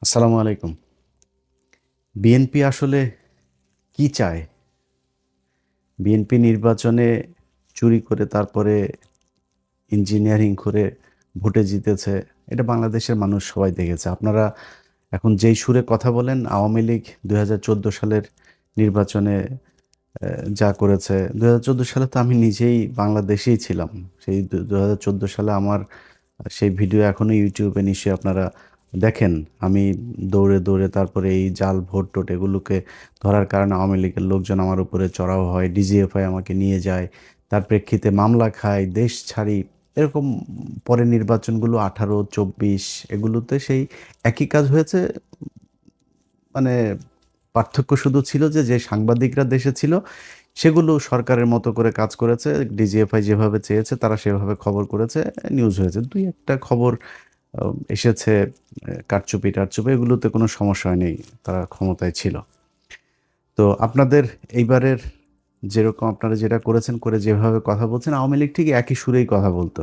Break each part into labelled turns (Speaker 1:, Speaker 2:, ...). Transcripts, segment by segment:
Speaker 1: আসসালামু আলাইকুম। বিএনপি আসলে কি চায়? বিএনপি নির্বাচনে চুরি করে তারপরে ইঞ্জিনিয়ারিং করে ভোটে জিতেছে। এটা বাংলাদেশের মানুষ সবাই দেখেছে। আপনারা এখন যেই সুরে কথা বলেন, আওয়ামী লীগ ২০১৪ সালের নির্বাচনে যা করেছে, ২০১৪ সালে তো আমি নিজেই বাংলাদেশেই ছিলাম। সেই ২০১৪ সালে আমার সেই ভিডিও এখনো ইউটিউবে নিশ্চয়ই আপনারা দেখেন। আমি দৌড়ে দৌড়ে তারপরে এই জাল ভোট টোট এগুলোকে ধরার কারণে আওয়ামী লীগের লোকজন আমার উপরে চড়াও হয়, ডিজিএফআই আমাকে নিয়ে যায়, তার প্রেক্ষিতে মামলা খাই, দেশ ছাড়ি। এরকম পরে নির্বাচনগুলো 18, 24 এগুলোতে সেই একই কাজ হয়েছে। মানে পার্থক্য শুধু ছিল যে যে সাংবাদিকরা দেশে ছিল সেগুলো সরকারের মতো করে কাজ করেছে, ডিজিএফআই যেভাবে চেয়েছে তারা সেভাবে খবর করেছে, নিউজ হয়েছে। দুই একটা খবর এসেছে, কারচুপি টারচুপি, এগুলোতে কোনো সমস্যা হয়নি, তারা ক্ষমতায় ছিল। তো আপনাদের এইবারের যেরকম আপনারা যেটা করেছেন, করে যেভাবে কথা বলছেন, আওয়ামী লীগ ঠিক একই সুরেই কথা বলতো।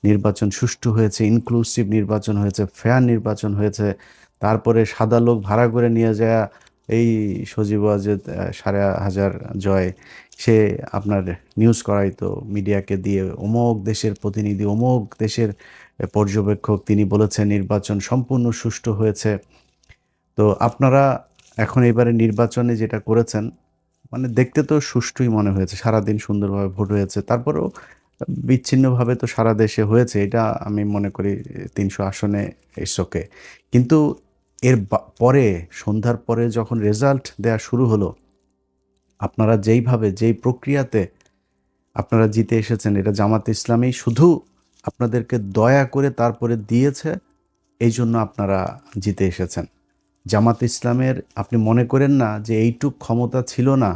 Speaker 1: নির্বাচন সুষ্ঠু হয়েছে, ইনক্লুসিভ নির্বাচন হয়েছে, ফেয়ার নির্বাচন হয়েছে। তারপরে সাদা লোক ভাড়া করে নিয়ে যায় এই সজীব ওয়াজেদ 5,500 জয়, সে আপনার নিউজ করাইতো মিডিয়াকে দিয়ে, অমুক দেশের প্রতিনিধি, অমুক দেশের পর্যবেক্ষক, তিনি বলেছেন নির্বাচন সম্পূর্ণ সুষ্ঠু হয়েছে। তো আপনারা এখন এবারে নির্বাচনে যেটা করেছেন, মানে দেখতে তো সুষ্ঠুই মনে হয়েছে, সারাদিন সুন্দরভাবে ভোট হয়েছে। তারপরেও বিচ্ছিন্নভাবে তো সারা দেশে হয়েছে, এটা আমি মনে করি 300 আসনে এসোকে। কিন্তু এর পরে, সন্ধ্যার পরে যখন রেজাল্ট দেয়া শুরু হলো, আপনারা যেইভাবে যেই প্রক্রিয়াতে আপনারা জিতে এসেছেন, এটা জামাত ইসলামী শুধু আপনাদেরকে দয়া করে তারপরে দিয়েছে, এই জন্য আপনারা জিতে এসেছেন। জামাত ইসলামের আপনি মনে করেন না যে এইটুক ক্ষমতা ছিল না,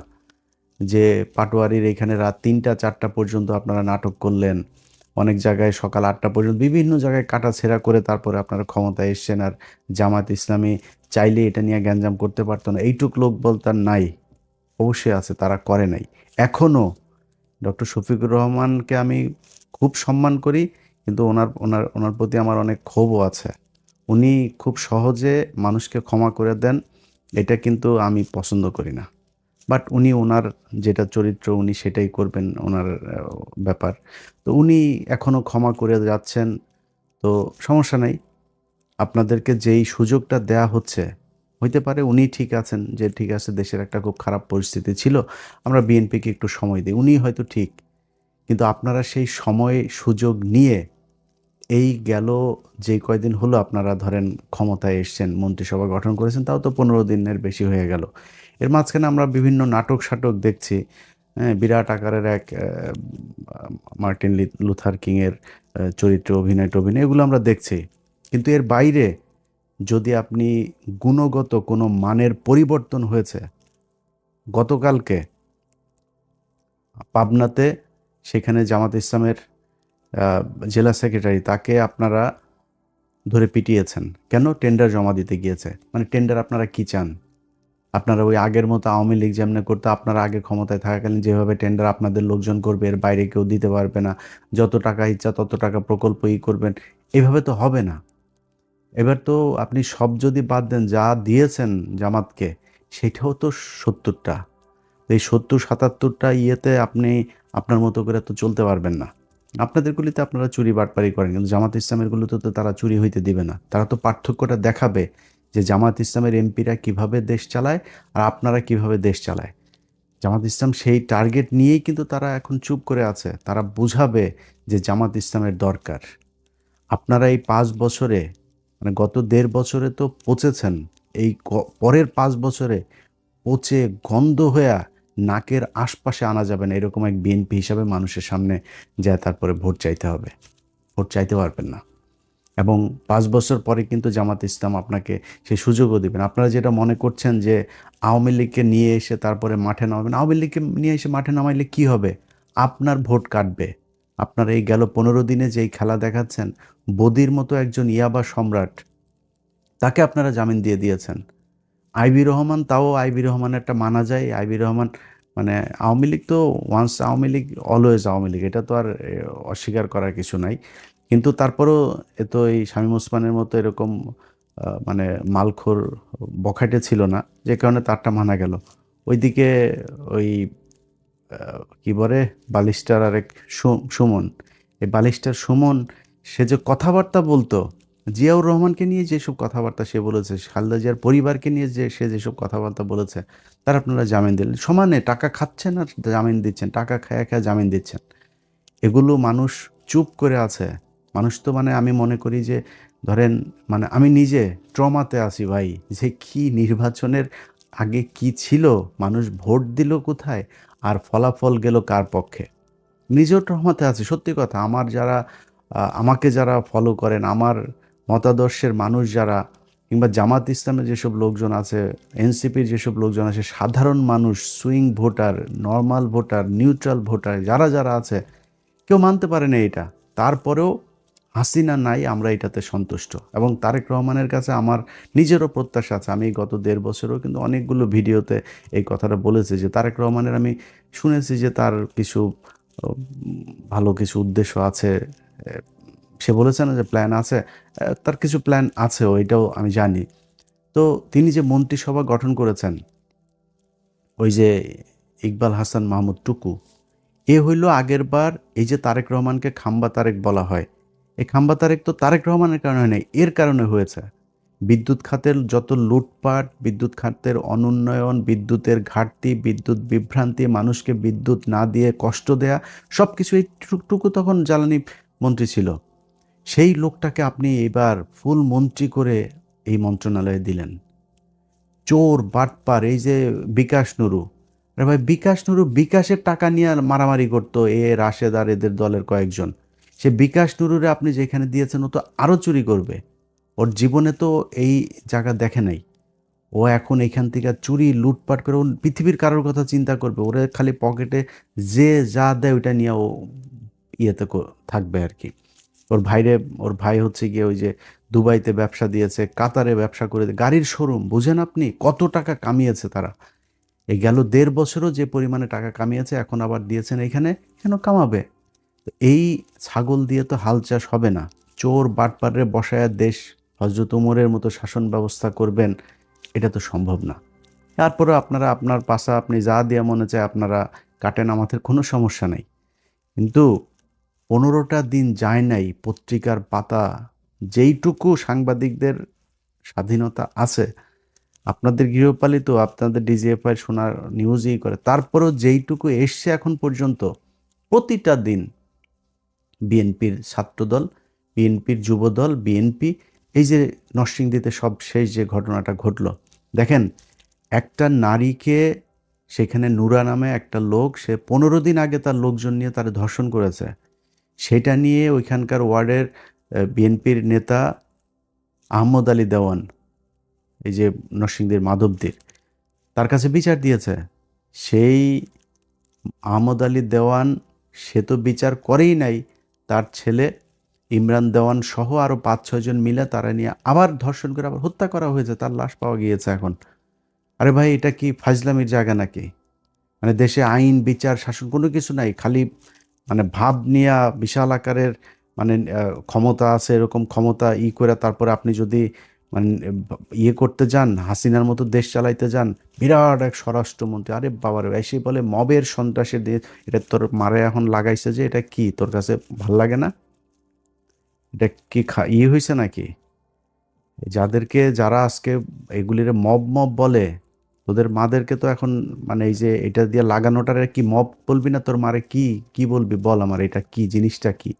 Speaker 1: যে পাটোয়ারির এখানে রাত 3টা 4টা পর্যন্ত আপনারা নাটক করলেন, অনেক জায়গায় সকাল 8টা পর্যন্ত বিভিন্ন জায়গায় কাটাছেঁড়া করে তারপরে আপনারা ক্ষমতায় এসছেন। আর জামাত ইসলামী চাইলে এটা নিয়ে গ্যাঞ্জাম করতে পারতো না, এইটুক লোক বলতে আর নাই। অবশ্যই আছে, তারা করে নাই। এখনও ডক্টর শফিকুর রহমানকে আমি খুব সম্মান করি, কিন্তু ওনার ওনার ওনার প্রতি আমার অনেক ক্ষোভও আছে। উনি খুব সহজে মানুষকে ক্ষমা করে দেন, এটা কিন্তু আমি পছন্দ করি না। বাট উনি ওনার যেটা চরিত্র উনি সেটাই করবেন, ওনার ব্যাপার। তো উনি এখনও ক্ষমা করে যাচ্ছেন, তো সমস্যা নাই। আপনাদেরকে যেই সুযোগটা দেয়া হচ্ছে, হইতে পারে উনি ঠিক আছেন, যে ঠিক আছে দেশের একটা খুব খারাপ পরিস্থিতি ছিল, আমরা বিএনপিকে একটু সময় দিই, উনি হয়তো ঠিক। কিন্তু আপনারা সেই সময় সুযোগ নিয়ে এই গেল যে কয়দিন হলো আপনারা ধরেন ক্ষমতায় এসছেন, মন্ত্রিসভা গঠন করেছেন, তাও তো 15 দিনের বেশি হয়ে গেল। এর মাঝখানে আমরা বিভিন্ন নাটক সাটক দেখছি। হ্যাঁ, বিরাট আকারের এক মার্টিন লুথার কিংয়ের চরিত্রে অভিনয় টভিনয় এগুলো আমরা দেখছি। কিন্তু এর বাইরে যদি আপনি গুণগত কোনো মানের পরিবর্তন হয়েছে, গতকালকে পাবনাতে সেখানে জামাত ইসলামের জেলা সেক্রেটারি, তাকে আপনারা ধরে পিটিয়েছেন কেন? টেন্ডার জমা দিতে গিয়েছে। মানে টেন্ডার আপনারা কি চান? আপনারা ওই আগের মতো আওয়ামী লীগ যেমনি করতো, আপনারা আগে ক্ষমতায় থাকাকালীন যেভাবে টেন্ডার আপনাদের লোকজন করবে, এর বাইরে কেউ দিতে পারবে না, যত টাকা ইচ্ছা তত টাকা প্রকল্প করবেন, এভাবে তো হবে না। এবার তো আপনি সব যদি বাদ দেন, যা দিয়েছেন জামাতকে সেটাও তো 70টা। এই 70-77টা ইয়েতে আপনি আপনার মতো করে তো চলতে পারবেন না। আপনাদের গুলিতে আপনারা চুরি বাটপারি করেন, কিন্তু জামাত ইসলামের গুলোতে তো তারা চুরি হইতে দিবে না। তারা তো পার্থক্যটা দেখাবে যে জামাত ইসলামের এমপিরা কিভাবে দেশ চালায় আর আপনারা কিভাবে দেশ চালায়। জামাত ইসলাম সেই টার্গেট নিয়েই কিন্তু তারা এখন চুপ করে আছে। তারা বুঝাবে যে জামাত ইসলামের দরকার। আপনারা এই 5 বছরে, মানে গত 1.5 বছরে তো পচেছেন। এই পরের 5 বছরে পচে গন্ধ হয়ে নাকের আশপাশে আনা যাবে না, এরকম এক বিএনপি হিসাবে মানুষের সামনে যায় তারপরে ভোট চাইতে হবে। ভোট চাইতে পারবেন না। এবং 5 বছর পরে কিন্তু জামাত ইসলাম আপনাকে সেই সুযোগও দিবেন। আপনারা যেটা মনে করছেন যে আওয়ামী লীগকে নিয়ে এসে তারপরে মাঠে নামাবেন, আওয়ামী লীগকে নিয়ে এসে মাঠে নামাইলে কি হবে? আপনার ভোট কাটবে। আপনারা এই গেল 15 দিনে যেই খেলা দেখাচ্ছেন, বদির মতো একজন ইয়াবা সম্রাট, তাকে আপনারা জামিন দিয়ে দিয়েছেন। আইবি রহমান, তাও আইবি রহমানেরটা মানা যায়। আইবি রহমান মানে আওয়ামী লীগ তো ওয়ান্স আওয়ামী লীগ অলওয়েজ আওয়ামী লীগ, এটা তো আর অস্বীকার করার কিছু নাই। কিন্তু তারপরেও এ তো এই শামীম ওসমানের মতো এরকম মানে মালখোর বখাটে ছিল না, যে কারণে তারটা মানা গেল। ওইদিকে ওই কি বলে বালিস্টার আরেক সুমন, এই বালিস্টার সুমন সে যে কথাবার্তা বলতো জিয়াউর রহমানকে নিয়ে যেসব কথাবার্তা সে বলেছে, খালেদা জিয়ার পরিবারকে নিয়ে যে সে যেসব কথাবার্তা বলেছে, তার আপনারা জামিন দিলেন। সমানে টাকা খাচ্ছেন আর জামিন দিচ্ছেন, টাকা খায়া খায়া জামিন দিচ্ছেন। এগুলো মানুষ চুপ করে আছে। মানুষ তো মানে আমি মনে করি যে ধরেন মানে আমি নিজে ট্রমাতে আছি ভাই, যে কি নির্বাচনের আগে কি ছিল, মানুষ ভোট দিল কোথায় আর ফলাফল গেল কার পক্ষে। নিজেও ট্রমাতে আছি, সত্যি কথা। আমার যারা আমাকে যারা ফলো করেন, আমার মতাদর্শের মানুষ যারা, কিংবা জামাত ইসলামের যেসব লোকজন আছে, এনসিপির যেসব লোকজন আছে, সাধারণ মানুষ, swing voter, normal voter, neutral voter, যারা যারা আছে, কেউ মানতে পারে না এটা। তারপরেও হাসিনা নাই, আমরা এটাতে সন্তুষ্ট। এবং তারেক রহমানের কাছে আমার নিজেরও প্রত্যাশা আছে। আমি গত 1.5 বছরও কিন্তু অনেকগুলো ভিডিওতে এই কথাটা বলেছি যে তারেক রহমানের আমি শুনেছি যে তার কিছু ভালো কিছু উদ্দেশ্য আছে। সে বলেছে না যে প্ল্যান আছে, তার কিছু প্ল্যান আছে, ওইটাও আমি জানি। তো তিনি যে মন্ত্রিসভা গঠন করেছেন, ওই যে ইকবাল হাসান মাহমুদ টুকু, এ হইল আগের বার এই যে তারেক রহমানকে খাম্বা তারেক বলা হয়, এই খাম্বা তারেক তো তারেক রহমানের কারণে নেই, এর কারণে হয়েছে। বিদ্যুৎ খাতের যত লুটপাট, বিদ্যুৎ খাতের অনুন্নয়ন, বিদ্যুতের ঘাটতি, বিদ্যুৎ বিভ্রান্তি, মানুষকে বিদ্যুৎ না দিয়ে কষ্ট দেয়া, সব কিছু এই টুকু তখন জ্বালানি মন্ত্রী ছিল। সেই লোকটাকে আপনি এবার ফুল মন্ত্রী করে এই মন্ত্রণালয়ে দিলেন। চোর বাটপার এই যে বিকাশ নুরু, আরে ভাই বিকাশ নুরু বিকাশের টাকা নিয়ে মারামারি করতো রাশেদ আর এদের দলের কয়েকজন। সে বিকাশ নুরুরে আপনি যেখানে দিয়েছেন ও তো আরও চুরি করবে। ওর জীবনে তো এই জায়গা দেখে নাই। ও এখন এখান থেকে চুরি লুটপাট করে ও পৃথিবীর কারোর কথা চিন্তা করবে, ওরে খালি পকেটে যে যা দেয় ওইটা নিয়ে ও ইয়েতে থাকবে আর কি। ওর ভাই হচ্ছে গিয়ে ওই যে দুবাইতে ব্যবসা দিয়েছে, কাতারে ব্যবসা করে, গাড়ির শোরুম, বুঝেন আপনি কত টাকা কামিয়েছে তারা। এই গেল 1.5 বছরও যে পরিমাণে টাকা কামিয়েছে, এখন আবার দিয়েছেন এখানে, কেন কামাবে? তো এই ছাগল দিয়ে তো হাল চাষ হবে না। চোর বাটপারে বসায়া দেশ হজরত উমরের মতো শাসন ব্যবস্থা করবেন, এটা তো সম্ভব না। তারপরে আপনারা আপনার পাশা আপনি যা দিয়ে মনে চায় আপনারা কাটেন, আমাদের কোনো সমস্যা নেই। কিন্তু 15টা দিন যায় নাই পত্রিকার পাতা, যেইটুকু সাংবাদিকদের স্বাধীনতা আছে, আপনাদের গৃহপালিত, আপনাদের ডিজিএফআই শোনার নিউজই করে, তারপরও যেইটুকু এসছে এখন পর্যন্ত, প্রতিটা দিন বিএনপির ছাত্রদল, বিএনপির যুবদল, বিএনপি, এই যে নরসিংদীতে সব শেষ যে ঘটনাটা ঘটলো, দেখেন একটা নারীকে সেখানে নুরা নামে একটা লোক, সে 15 দিন আগে তার লোকজন নিয়ে তার ধর্ষণ করেছে। সেটা নিয়ে ওইখানকার ওয়ার্ডের বিএনপির নেতা আহমদ আলী দেওয়ান, এই যে নরসিংদীর মাধবদীর, তার কাছে বিচার দিয়েছে। সেই আহমদ আলী দেওয়ান, সে তো বিচার করেই নাই, তার ছেলে ইমরান দেওয়ান সহ আরও 5-6 জন মিলে তারা নিয়ে আবার ধর্ষণ করে আবার হত্যা করা হয়েছে, তার লাশ পাওয়া গিয়েছে এখন। আরে ভাই এটা কি ফাজলামির জায়গা নাকি? মানে দেশে আইন বিচার শাসন কোনো কিছু নাই, খালি মানে ভাব নিয়া বিশাল আকারের মানে ক্ষমতা আছে, এরকম ক্ষমতা করে তারপরে আপনি যদি মানে ইয়ে করতে যান, হাসিনার মতো দেশ চালাইতে যান, বিরাট এক স্বরাষ্ট্রমন্ত্রী, আরে বাবার এসে বলে মবের সন্ত্রাসের দিয়ে, এটা তোর মারে এখন লাগাইছে যে, এটা কি তোর কাছে ভাল লাগে না? এটা কি হয়েছে নাকি? যাদেরকে যারা আজকে এগুলির মব মব বলে, তোদের মাদেরকে তো এখন মানে এই যে এটা দিয়ে লাগানোটারে কি মব বলবি না? তোর মারে কি কি বলবি বল আমার, এটা কি জিনিসটা কি?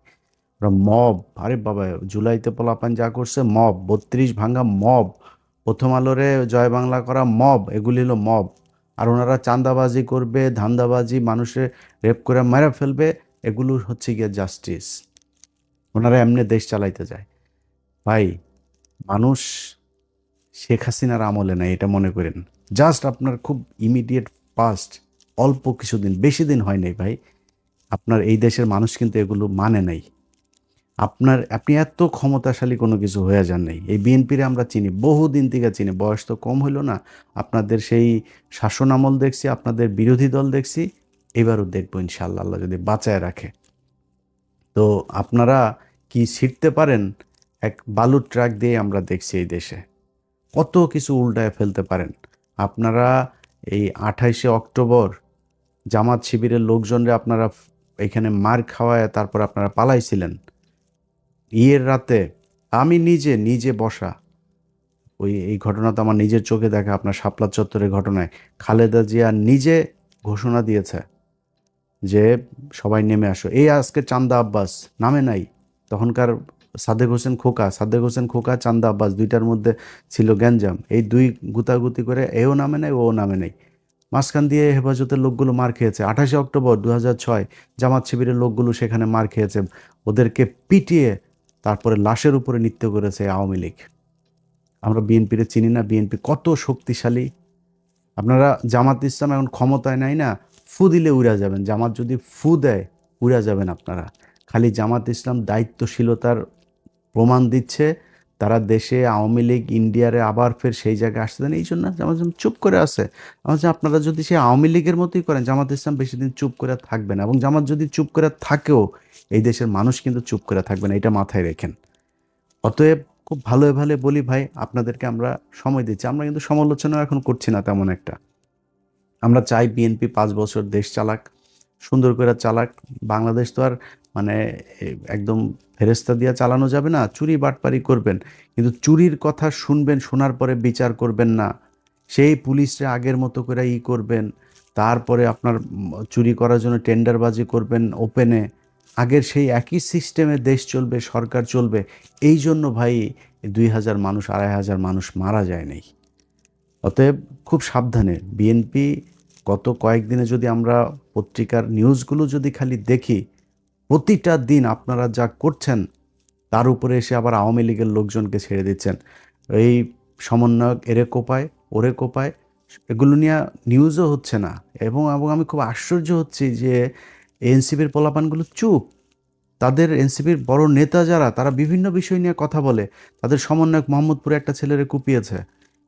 Speaker 1: ওরা মব, আরে বাবা জুলাইতে পোলাপান যা করছে মব, 32 ভাঙা মব, প্রথম আলোরে জয় বাংলা করা মব, এগুলি হলো মব। আর ওনারা চাঁদাবাজি করবে, ধান্দাবাজি, মানুষের রেপ করে মেরে ফেলবে, এগুলো হচ্ছে গিয়ে জাস্টিস। ওনারা এমনি দেশ চালাইতে যায়। ভাই মানুষ শেখ হাসিনার আমলে নাই এটা মনে করেন। জাস্ট আপনার খুব ইমিডিয়েট পাস্ট, অল্প কিছুদিন, বেশি দিন হয় নাই ভাই, আপনার এই দেশের মানুষ কিন্তু এগুলো মানে নাই। আপনি এত ক্ষমতাশালী কোনো কিছু হয়ে যান নাই। এই বিএনপিরে আমরা চিনি, বহুদিন থেকে চিনি, বয়স তো কম হইল না। আপনাদের সেই শাসন আমল দেখছি, আপনাদের বিরোধী দল দেখছি, এবারও দেখবো ইনশাআল্লাহ, আল্লাহ যদি বাঁচায় রাখে। তো আপনারা কি ছিঁড়তে পারেন? এক বালুর ট্রাক দিয়ে আমরা দেখছি এই দেশে কত কিছু উল্টায় ফেলতে পারেন আপনারা। এই 28শে অক্টোবর জামাত শিবিরের লোকজনরা আপনারা এখানে মার খাওয়ায় তারপর আপনারা পালাইছিলেন। ইয়ের রাতে আমি নিজে নিজে বসা এই ঘটনা তো আমার নিজের চোখে দেখা, আপনার শাপলা চত্বরের ঘটনায় খালেদা জিয়া নিজে ঘোষণা দিয়েছে যে সবাই নেমে আসো। এই আজকে চান্দা আব্বাস নামে নাই, তখনকার সাদেক হোসেন খোকা চান্দা আব্বাস দুইটার মধ্যে ছিল গ্যাঞ্জাম, এই দুই গুতাগুতি করে এও নামে নাই ও নামে নাই। মাঝখান দিয়ে হেফাজতের লোকগুলো মার খেয়েছে। 28শে অক্টোবর 2006 জামাত শিবিরের লোকগুলো সেখানে মার খেয়েছে, ওদেরকে পিটিয়ে তারপরে লাশের উপরে নৃত্য করেছে আওয়ামী লীগ। আমরা বিএনপিরে চিনি না, বিএনপি কত শক্তিশালী। আপনারা জামাত ইসলাম এখন ক্ষমতায় নাই না, ফু দিলে উড়া যাবেন। জামাত যদি ফু দেয় উড়া যাবেন আপনারা। খালি জামাত ইসলাম দায়িত্বশীলতার প্রমাণ দিচ্ছে, তারা দেশে আওয়ামী লীগ ইন্ডিয়ারে আবার ফের সেই জায়গায় আসতে দেন, এই জন্য জামাত ইসলাম চুপ করে আছে। আমার আপনারা যদি সেই আওয়ামী লীগের মতোই করেন, জামাত ইসলাম বেশি দিন চুপ করে থাকবে না, এবং জামাত যদি চুপ করে থাকেও এই দেশের মানুষ কিন্তু চুপ করে থাকবে না, এটা মাথায় রেখেন। অতএব খুব ভালো ভালো বলি ভাই, আপনাদেরকে আমরা সময় দিচ্ছি, আমরা কিন্তু সমালোচনা এখন করছি না তেমন একটা। আমরা চাই বিএনপি 5 বছর দেশ চালাক, সুন্দর করে চালাক। বাংলাদেশ তো আর মানে একদম ফেরেস্তা দিয়ে চালানো যাবে না, চুরি বাটপারি করবেন কিন্তু চুরির কথা শুনবেন, শোনার পরে বিচার করবেন না। সেই পুলিশরা আগের মতো করে করবেন, তারপরে আপনার চুরি করার জন্য টেন্ডারবাজি করবেন ওপেনে। আগের সেই একই সিস্টেমে দেশ চলবে, সরকার চলবে। এই জন্য ভাই 2000 মানুষ 2500 মানুষ মারা যায় নাই। অতএব খুব সাবধানে বিএনপি। গত কয়েকদিনে যদি আমরা পত্রিকার নিউজগুলো যদি খালি দেখি, প্রতিটা দিন আপনারা যা করছেন তার উপরে এসে আবার আওয়ামী লীগের লোকজনকে ছেড়ে দিচ্ছেন। এই সমন্বয়ক এরে কোপায় ওরে কোপায়, এগুলো নিয়ে নিউজও হচ্ছে না। এবং এবং আমি খুব আশ্চর্য হচ্ছি যে এনসিপির পোলাপানগুলো চুপ। তাদের এনসিপির বড় নেতা যারা, তারা বিভিন্ন বিষয় নিয়ে কথা বলে। তাদের সমন্বয়ক মোহাম্মদপুরে একটা ছেলেরে কুপিয়েছে,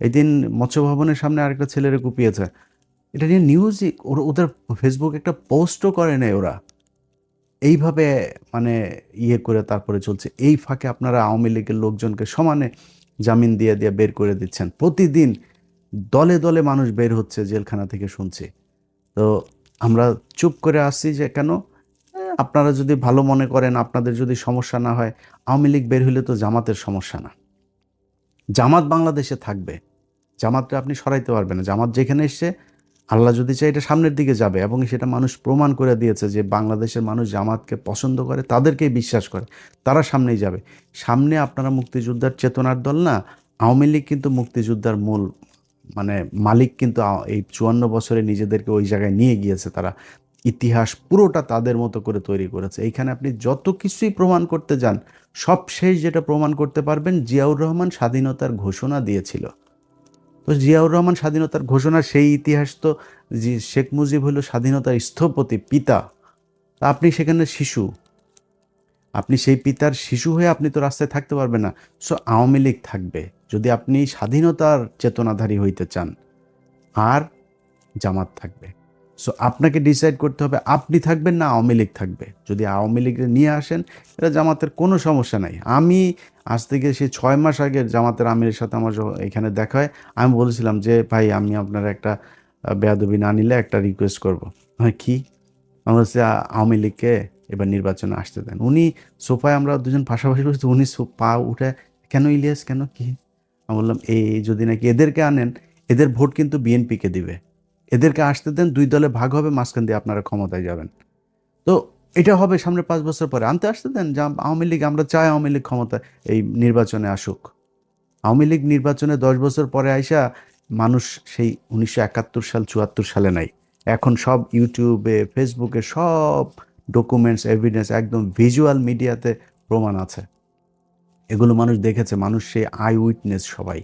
Speaker 1: এই দিন মৎস্য ভবনের সামনে আরেকটা ছেলেরে কুপিয়েছে। এটা নিয়ে নিউজই ওদের ফেসবুক একটা পোস্টও করে নেই ওরা। এইভাবে মানে করে তারপরে চলছে। এই ফাঁকে আপনারা আওয়ামী লীগের লোকজনকে সমানে জামিন দিয়ে দিয়ে বের করে দিচ্ছেন। প্রতিদিন দলে দলে মানুষ বের হচ্ছে জেলখানা থেকে, শুনছি। তো আমরা চুপ করে আসছি যে কেন? আপনারা যদি ভালো মনে করেন, আপনাদের যদি সমস্যা না হয়, আওয়ামী লীগ বের হইলে তো জামাতের সমস্যা না। জামাত বাংলাদেশে থাকবে, জামাতটা আপনি সরাইতে পারবেন না। জামাত যেখানে এসছে, আল্লাহ যদি চাই এটা সামনের দিকে যাবে, এবং সেটা মানুষ প্রমাণ করে দিয়েছে যে বাংলাদেশের মানুষ জামাতকে পছন্দ করে, তাদেরকেই বিশ্বাস করে, তারা সামনেই যাবে। সামনে আপনারা মুক্তিযোদ্ধার চেতনার দল না, আওয়ামী লীগ কিন্তু মুক্তিযোদ্ধার মূল মানে মালিক, কিন্তু এই 54 বছরে নিজেদেরকে ওই জায়গায় নিয়ে গিয়েছে তারা। ইতিহাস পুরোটা তাদের মতো করে তৈরি করেছে। এইখানে আপনি যত কিছুই প্রমাণ করতে যান, সব শেষ যেটা প্রমাণ করতে পারবেন, জিয়াউর রহমান স্বাধীনতার ঘোষণা দিয়েছিল। তো জিয়াউর রহমান স্বাধীনতার ঘোষণা, সেই ইতিহাস তো শেখ মুজিব হলো স্বাধীনতার স্থপতি পিতা। তা আপনি সেখানে শিশু, আপনি সেই পিতার শিশু হয়ে আপনি তো রাস্তায় থাকতে পারবেন না। সো আওয়ামী লীগ থাকবে যদি আপনি স্বাধীনতার চেতনাধারী হইতে চান, আর জামাত থাকবে। সো আপনাকে ডিসাইড করতে হবে আপনি থাকবেন না আওয়ামী লীগ থাকবে। যদি আওয়ামী লীগের নিয়ে আসেন, এটা জামাতের কোনো সমস্যা নাই। আমি আজ থেকে সেই 6 মাস আগে জামাতের আমিরের সাথে আমার এখানে দেখা হয়, আমি বলেছিলাম যে ভাই আমি আপনার একটা বেয়াদবি না নিলে একটা রিকোয়েস্ট করবো। হ্যাঁ কি? আমরা হচ্ছে আওয়ামী লীগকে এবার নির্বাচনে আসতে দেন। উনি সোফায় আমরা দুজন পাশাপাশি বসে, উনি পা উঠে, কেন ইলিয়াস কেন কি? আমি বললাম এই যদি নাকি এদেরকে আনেন, এদের ভোট কিন্তু বিএনপিকে দিবে, এদেরকে আসতে দেন, দুই দলে ভাগ হবে, মাঝখান দিয়ে আপনারা ক্ষমতায় যাবেন। তো এটা হবে সামনে 5 বছর পরে, আনতে আসতে দেন। যা আওয়ামী লীগ, আমরা চাই আওয়ামী লীগ ক্ষমতা এই নির্বাচনে আসুক। আওয়ামী লীগ নির্বাচনে 10 বছর পরে আইসা মানুষ সেই 1971 সাল 74 সালে নাই, এখন সব ইউটিউবে ফেসবুকে সব ডকুমেন্টস এভিডেন্স একদম ভিজুয়াল মিডিয়াতে প্রমাণ আছে। এগুলো মানুষ দেখেছে, মানুষ সেই আই উইটনেস সবাই,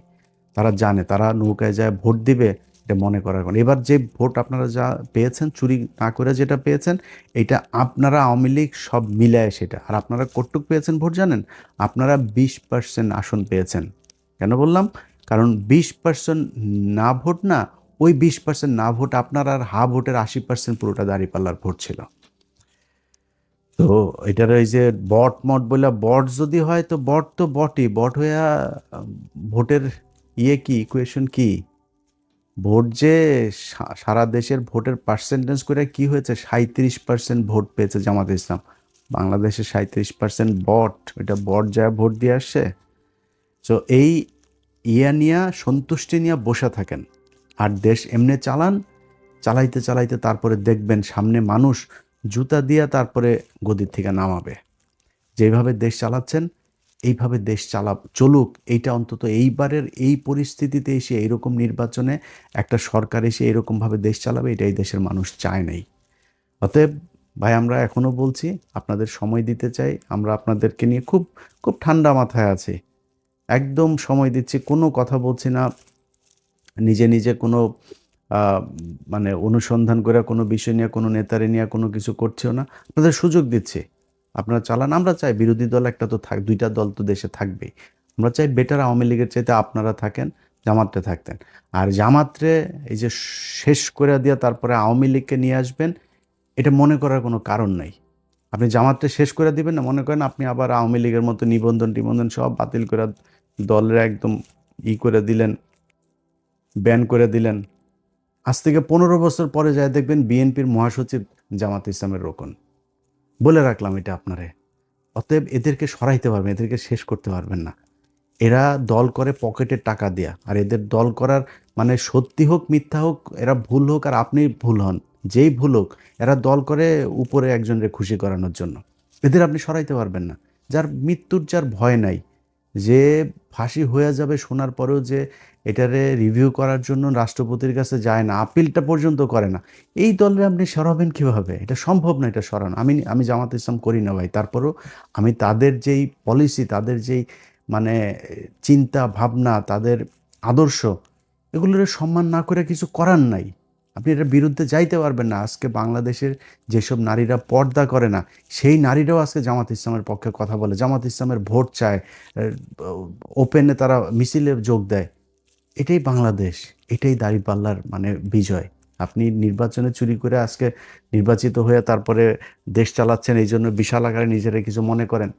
Speaker 1: তারা জানে, তারা নৌকায় যায় ভোট দিবে, এটা মনে করার কারণ। এবার যে ভোট আপনারা যা পেয়েছেন, চুরি না করে যেটা পেয়েছেন, এটা আপনারা আওয়ামী লীগ সব মিলায় সেটা। আর আপনারা কতটুক পেয়েছেন ভোট জানেন? আপনারা 20% আসন পেয়েছেন। কেন বললাম? কারণ 20% না ভোট না, ওই 20% না ভোট আপনার, আর হা ভোটের 80% পুরোটা দাঁড়িপাল্লার ভোট ছিল। তো এটার ওই যে বট মট বলে বট যদি হয় তো বট তো বটই বট হইয়া ভোটের কি ইকুয়েশন কি ভোট যে সারা দেশের ভোটের পার্সেন্টেজ করে কি হয়েছে 37% ভোট পেয়েছে জামাত ইসলাম বাংলাদেশে 37% বট এটা বট যা ভোট দিয়ে আসছে। তো এই নিয়া সন্তুষ্টি নিয়ে বসে থাকেন আর দেশ এমনি চালান চালাইতে চালাইতে তারপরে দেখবেন সামনে মানুষ জুতা দিয়া তারপরে গদির থেকে নামাবে। যেভাবে দেশ চালাচ্ছেন এইভাবে দেশ চলুক, এইটা অন্তত এইবারের এই পরিস্থিতিতে এসে এইরকম নির্বাচনে একটা সরকার এসে এরকমভাবে দেশ চালাবে এটাই দেশের মানুষ চায় নাই। অতএব ভাই আমরা এখনও বলছি আপনাদের সময় দিতে চাই, আমরা আপনাদেরকে নিয়ে খুব খুব ঠান্ডা মাথায় আছি, একদম সময় দিচ্ছি, কোনো কথা বলছি না, নিজে নিজে কোনো মানে অনুসন্ধান করে কোনো বিষয় নিয়ে কোনো নেতারে নিয়ে কোনো কিছু করছেও না, আপনাদের সুযোগ দিচ্ছি, আপনারা চালান। আমরা চাই বিরোধী দল একটা তো দুইটা দল তো দেশে থাকবেই, আমরা চাই বেটার আওয়ামী লীগের চাইতে আপনারা থাকেন, জামাতে থাকতেন। আর জামাতরে এই যে শেষ করে দিয়া তারপরে আওয়ামী লীগকে নিয়ে আসবেন এটা মনে করার কোনো কারণ নাই। আপনি জামাতটা শেষ করে দিবেন না, মনে করেন আপনি আবার আওয়ামী লীগের মতো নিবন্ধন টিবন্ধন সব বাতিল করে দলের একদম করে দিলেন, ব্যান করে দিলেন। আজ থেকে 15 বছর পরে যায় দেখবেন বিএনপির মহাসচিব জামাত ইসলামের রোকন। বলে রাখলাম এটা আপনারে। অতএব এদেরকে সরাইতে পারবেন, এদেরকে শেষ করতে পারবেন না। এরা দল করে পকেটের টাকা দেয়া, আর এদের দল করার মানে সত্যি হোক মিথ্যা হোক, এরা ভুল হোক আর আপনি ভুল হন, যেই ভুল হোক, এরা দল করে উপরে একজনকে খুশি করানোর জন্য। এদের আপনি সরাইতে পারবেন না। যার মৃত্যুর যার ভয় নাই, যে ফাঁসি হয়ে যাবে শোনার পরেও যে এটারে রিভিউ করার জন্য রাষ্ট্রপতির কাছে যায় না, আপিলটা পর্যন্ত করে না, এই দলের আপনি সরাবেন কীভাবে? এটা সম্ভব না, এটা সরানো। আমি জামাত ইসলাম করি না ভাই, তারপরেও আমি তাদের যেই পলিসি, তাদের যেই মানে চিন্তা ভাবনা, তাদের আদর্শ, এগুলোর সম্মান না করে কিছু করার নাই। আপনি এটার বিরুদ্ধে যাইতে পারবেন না। আজকে বাংলাদেশের যেসব নারীরা পর্দা করে না, সেই নারীরাও আজকে জামাত ইসলামের পক্ষে কথা বলে, জামাত ইসলামের ভোট চায়, ওপেনে তারা মিছিলে যোগ দেয়। এটাই বাংলাদেশ, এটাই দাঁড়িপাল্লার মানে বিজয়। আপনি নির্বাচনে চুরি করে আজকে নির্বাচিত হয়ে তারপরে দেশ চালাচ্ছেন, এই জন্য বিশাল আকারে নিজেরা কিছু মনে করেন।